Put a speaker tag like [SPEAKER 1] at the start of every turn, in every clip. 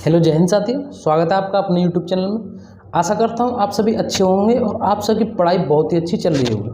[SPEAKER 1] Hello जय हिंद साथियों, स्वागत है आपका अपने यूट्यूब चैनल में। आशा करता हूँ आप सभी अच्छे होंगे और आप सबकी पढ़ाई बहुत ही अच्छी चल रही होगी।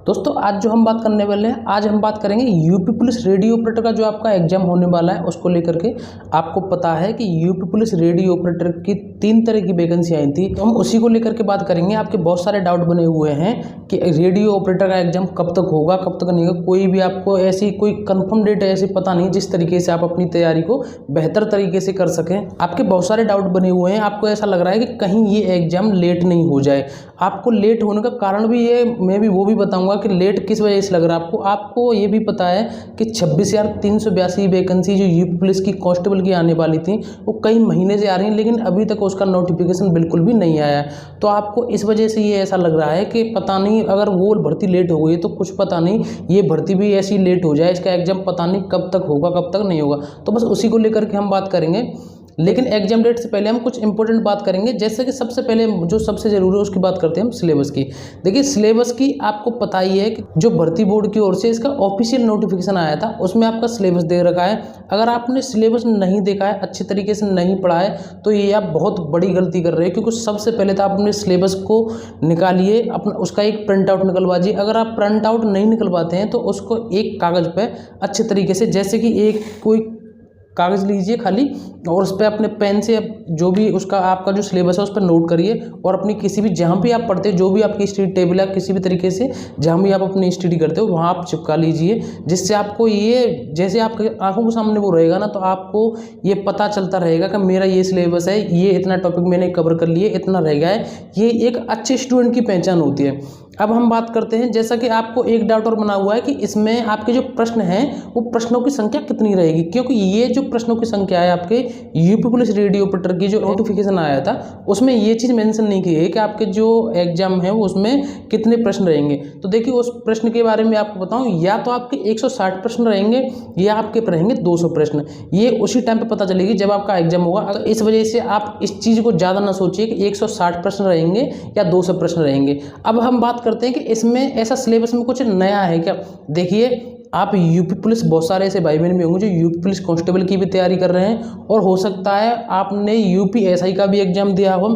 [SPEAKER 1] दोस्तों आज जो हम बात करने वाले हैं, आज हम बात करेंगे यूपी पुलिस रेडियो ऑपरेटर का जो आपका एग्जाम होने वाला है उसको लेकर के। आपको पता है कि यूपी पुलिस रेडियो ऑपरेटर की 3 तरह की वैकेंसी आई थी, तो हम उसी को लेकर के बात करेंगे। आपके बहुत सारे डाउट बने हुए हैं कि रेडियो ऑपरेटर का एग्जाम कब तक होगा, कब तक नहीं होगा। कोई भी आपको ऐसी कोई कंफर्म डेट ऐसी पता नहीं जिस तरीके से आप अपनी तैयारी को बेहतर तरीके से कर सकें। आपके बहुत सारे डाउट बने हुए हैं। आपको ऐसा लग रहा है कि कहीं ये एग्जाम लेट नहीं हो जाए। आपको लेट होने का कारण भी ये मैं भी वो भी बताऊंगा कि लेट किस वजह से लग रहा है आपको। आपको ये भी पता है कि 26,382 वैकेंसी जो यूपी पुलिस की कांस्टेबल की आने वाली थी वो कई महीने से आ रही हैं, लेकिन अभी तक उसका नोटिफिकेशन बिल्कुल भी नहीं आया है। तो आपको इस वजह से ये ऐसा लग रहा है कि पता नहीं अगर वो भर्ती लेट हो गई तो कुछ पता नहीं ये भर्ती भी ऐसी लेट हो जाए, इसका एग्जाम पता नहीं कब तक होगा कब तक नहीं होगा। तो बस उसी को लेकर के हम बात करेंगे। लेकिन एग्जाम डेट से पहले हम कुछ इंपॉर्टेंट बात करेंगे। जैसे कि सबसे पहले जो सबसे ज़रूरी है उसकी बात करते हैं हम सिलेबस की। देखिए सिलेबस की आपको पता ही है कि जो भर्ती बोर्ड की ओर से इसका ऑफिशियल नोटिफिकेशन आया था उसमें आपका सिलेबस दे रखा है। अगर आपने सिलेबस नहीं देखा है, अच्छी तरीके से नहीं पढ़ा है, तो ये आप बहुत बड़ी गलती कर रहे हैं। क्योंकि सबसे पहले तो आप अपने सिलेबस को निकालिए, अपना उसका एक प्रिंट आउट निकलवाइए। अगर आप प्रिंट आउट नहीं निकलवाते हैं तो उसको एक कागज़ पर अच्छे तरीके से, जैसे कि एक कोई कागज़ लीजिए खाली और उस पर अपने पेन से जो भी उसका आपका जो सिलेबस है उस पर नोट करिए और अपनी किसी भी जहाँ भी आप पढ़ते हो, जो भी आपकी स्टडी टेबल है, किसी भी तरीके से जहाँ भी आप अपनी स्टडी करते हो वहाँ आप चिपका लीजिए। जिससे आपको ये जैसे आपके आंखों के सामने वो रहेगा ना, तो आपको ये पता चलता रहेगा कि मेरा ये सिलेबस है, ये इतना टॉपिक मैंने कवर कर लिए, इतना रह गया है। ये एक अच्छे स्टूडेंट की पहचान होती है। अब हम बात करते हैं, जैसा कि आपको एक डाउट और बना हुआ है कि इसमें आपके जो प्रश्न हैं वो प्रश्नों की संख्या कितनी रहेगी। क्योंकि ये जो प्रश्नों की संख्या है आपके यूपी पुलिस रेडियो ऑपरेटर की जो नोटिफिकेशन आया था उसमें ये चीज़ मेंशन नहीं की है कि आपके जो एग्जाम है वो उसमें कितने प्रश्न रहेंगे। तो देखिए उस प्रश्न के बारे में आपको बताऊं, या तो आपके 160 प्रश्न रहेंगे या आपके रहेंगे 200 प्रश्न। ये उसी टाइम पे पता चलेगी जब आपका एग्जाम होगा। अगर इस वजह से आप इस चीज़ को ज़्यादा ना सोचिए कि 160 प्रश्न रहेंगे या 200 प्रश्न रहेंगे। अब हम बात करते हैं कि इसमें ऐसा सिलेबस में कुछ नया है क्या। देखिए आप यूपी पुलिस, बहुत सारे ऐसे भाई बहन भी होंगे जो यूपी पुलिस कांस्टेबल की भी तैयारी कर रहे हैं और हो सकता है आपने यूपी एसआई का भी एग्जाम दिया हो।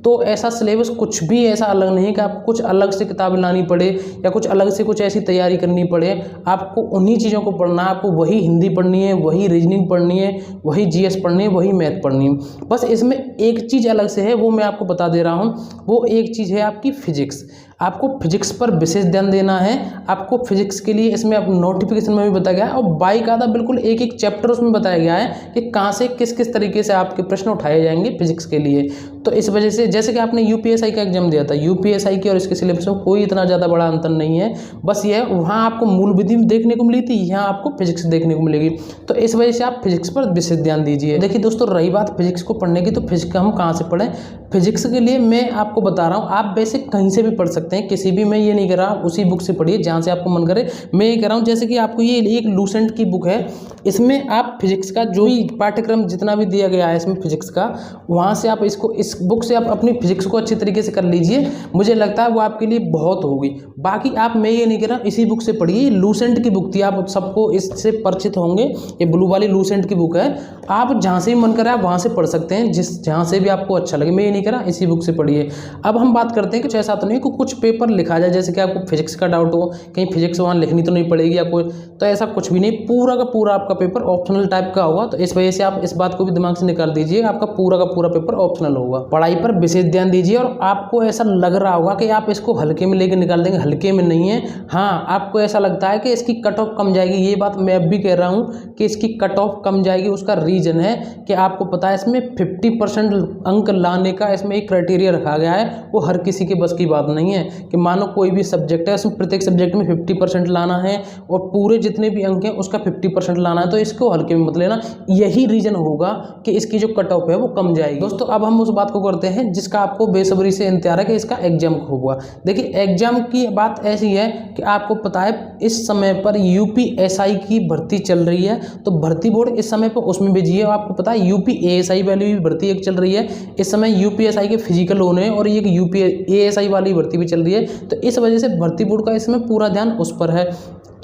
[SPEAKER 1] तो ऐसा सिलेबस कुछ भी ऐसा अलग नहीं है कि आपको कुछ अलग से किताबें लानी पड़े या कुछ अलग से कुछ ऐसी तैयारी करनी पड़े। आपको उन्हीं चीज़ों को पढ़ना है। आपको वही हिंदी पढ़नी है, वही रीजनिंग पढ़नी है, वही जीएस पढ़नी है, वही मैथ पढ़नी है। बस इसमें एक चीज़ अलग से है, वो मैं आपको बता दे रहा हूँ। वो एक चीज़ है आपकी फिजिक्स। आपको फिजिक्स पर विशेष ध्यान देना है। आपको फिजिक्स के लिए इसमें अब नोटिफिकेशन में भी बताया गया है और बाकायदा बिल्कुल एक एक चैप्टर उसमें बताया गया है कि कहाँ से किस किस तरीके से आपके प्रश्न उठाए जाएंगे फिजिक्स के लिए। तो इस वजह से जैसे कि आपने यूपीएसआई का एग्जाम दिया था, यूपीएसआई की और इसके सिलेबस में कोई इतना ज़्यादा बड़ा अंतर नहीं है। बस ये है वहाँ आपको मूल विधि देखने को मिली थी, यहाँ आपको फिजिक्स देखने को मिलेगी। तो इस वजह से आप फिजिक्स पर विशेष ध्यान दीजिए। देखिए दोस्तों, रही बात फिजिक्स को पढ़ने की, तो फिजिक्स हम कहाँ से पढ़ें। फिजिक्स के लिए मैं आपको बता रहा हूँ, आप बेसिक कहीं से भी पढ़ सकते हैं, किसी भी, मैं ये नहीं कह रहा उसी बुक से पढ़िए जहाँ से आपको मन करे। मैं ये कह रहा हूँ जैसे कि आपको ये एक लूसेंट की बुक है, इसमें आप फिजिक्स का जो भी पाठ्यक्रम जितना भी दिया गया है इसमें फिजिक्स का, वहाँ से आप इसको, इस बुक से आप अपनी फिजिक्स को अच्छी तरीके से कर लीजिए। मुझे लगता है वो आपके लिए बहुत होगी। बाकी आप, मैं ये नहीं कह रहा इसी बुक से पढ़िए, लूसेंट की बुक थी, आप सबको इससे परिचित होंगे। ये ब्लू वाली लूसेंट की बुक है, आप जहाँ से भी मन करे आप वहाँ से पढ़ सकते हैं, जहाँ से भी आपको अच्छा लगे। मैं ये नहीं कह रहा इसी बुक से पढ़िए। अब हम बात करते हैं कि कुछ ऐसा तो नहीं कि कुछ पेपर लिखा जाए, जैसे कि आपको फिजिक्स का डाउट हो कहीं फिजिक्स वहाँ लिखनी तो नहीं पड़ेगी या कोई, तो ऐसा कुछ भी नहीं। पूरा का पूरा आपका पेपर ऑप्शनल टाइप का होगा। तो इस वजह से आप इस बात को भी दिमाग से निकाल दीजिए, आपका पूरा का पूरा पेपर ऑप्शनल होगा। पढ़ाई पर विशेष ध्यान दीजिए और आपको ऐसा लग रहा होगा कि आप इसको हल्के में लेके निकाल देंगे, हल्के में नहीं है। हाँ, आपको ऐसा लगता है कि इसकी कट ऑफ कम जाएगी, ये बात मैं अब भी कह रहा हूँ कि इसकी कट ऑफ कम जाएगी। उसका रीजन है कि आपको पता है इसमें 50% अंक लाने का इसमें एक क्राइटेरिया रखा गया है। वो हर किसी के बस की बात नहीं है कि मानो कोई भी सब्जेक्ट है, उसमें प्रत्येक सब्जेक्ट में 50% लाना है और पूरे जितने भी अंक हैं उसका 50% लाना है। तो इसको हल्के में मत लेना, यही रीजन होगा कि इसकी जो कट ऑफ है वो कम जाएगी। दोस्तों अब हम उस बात को करते हैं जिसका आपको बेसब्री से इंतजार है कि इसका एग्जाम होगा। देखिए एग्जाम की बात ऐसी है कि आपको पता है इस समय पर यूपीएसआई की भर्ती चल रही है, तो भर्ती बोर्ड इस समय पर उसमें भेजी है। आपको पता है यूपीएएसआई वाली भी भर्ती एक चल रही है इस समय, यूपीएसआई के फिजिकल होने और ये यूपीएएसआई वाली भर्ती भी चल रही है। तो इस वजह से भर्ती बोर्ड का इसमें पूरा ध्यान उस पर है।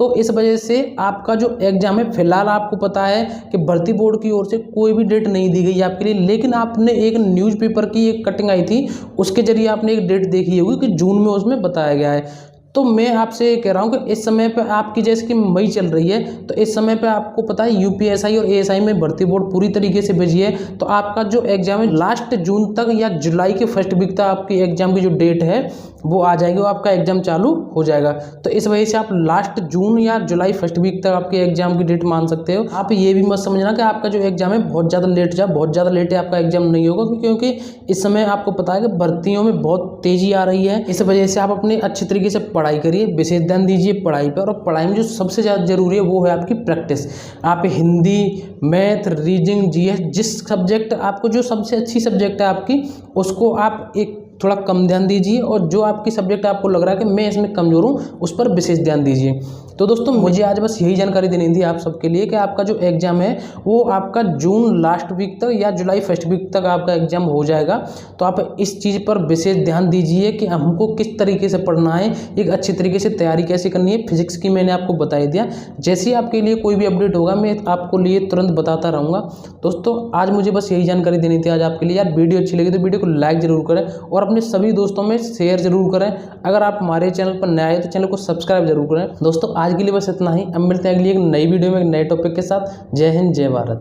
[SPEAKER 1] तो इस वजह से आपका जो एग्ज़ाम है फिलहाल आपको पता है कि भर्ती बोर्ड की ओर से कोई भी डेट नहीं दी गई है आपके लिए, लेकिन आपने एक न्यूज़पेपर की एक कटिंग आई थी उसके जरिए आपने एक डेट देखी होगी कि जून में उसमें बताया गया है। तो मैं आपसे ये कह रहा हूँ कि इस समय पे आपकी जैसे कि मई चल रही है, तो इस समय पे आपको पता है यूपीएसआई और एएसआई में भर्ती बोर्ड पूरी तरीके से बिजी है। तो आपका जो एग्जाम है लास्ट जून तक या जुलाई के फर्स्ट वीक तक आपकी एग्जाम की जो डेट है वो आ जाएगी, वो आपका एग्जाम चालू हो जाएगा। तो इस वजह से आप लास्ट जून या जुलाई फर्स्ट वीक तक आपके एग्जाम की डेट मान सकते हो। आप ये भी मत समझना कि आपका जो एग्जाम है बहुत ज़्यादा लेट है आपका एग्जाम नहीं होगा, क्योंकि इस समय आपको पता है कि भर्तियों में बहुत तेज़ी आ रही है। इस वजह से आप अपने अच्छे तरीके से पढ़ाई करिए, विशेष ध्यान दीजिए पढ़ाई पर, और पढ़ाई में जो सबसे ज़्यादा जरूरी है वो है आपकी प्रैक्टिस। आप हिंदी, मैथ, रीजनिंग, जीएस, जिस सब्जेक्ट आपको जो सबसे अच्छी सब्जेक्ट है आपकी, उसको आप एक थोड़ा कम ध्यान दीजिए, और जो आपकी सब्जेक्ट आपको लग रहा है कि मैं इसमें कमज़ोर हूँ उस पर विशेष ध्यान दीजिए। तो दोस्तों मुझे आज बस यही जानकारी देनी थी आप सबके लिए कि आपका जो एग्ज़ाम है वो आपका जून लास्ट वीक तक या जुलाई फर्स्ट वीक तक आपका एग्ज़ाम हो जाएगा। तो आप इस चीज़ पर विशेष ध्यान दीजिए कि हमको किस तरीके से पढ़ना है, एक अच्छी तरीके से तैयारी कैसे करनी है। फिजिक्स की मैंने आपको बता दिया, जैसे ही आपके लिए कोई भी अपडेट होगा मैं आपको लिए तुरंत बताता रहूँगा। दोस्तों आज मुझे बस यही जानकारी देनी थी आज आपके लिए। यार वीडियो अच्छी लगी तो वीडियो को लाइक ज़रूर करें और अपने सभी दोस्तों में शेयर ज़रूर करें। अगर आप हमारे चैनल पर नए आए तो चैनल को सब्सक्राइब जरूर करें। दोस्तों आज के लिए बस इतना ही, अब मिलते हैं अगली एक नई वीडियो में एक नए टॉपिक के साथ। जय हिंद, जय भारत।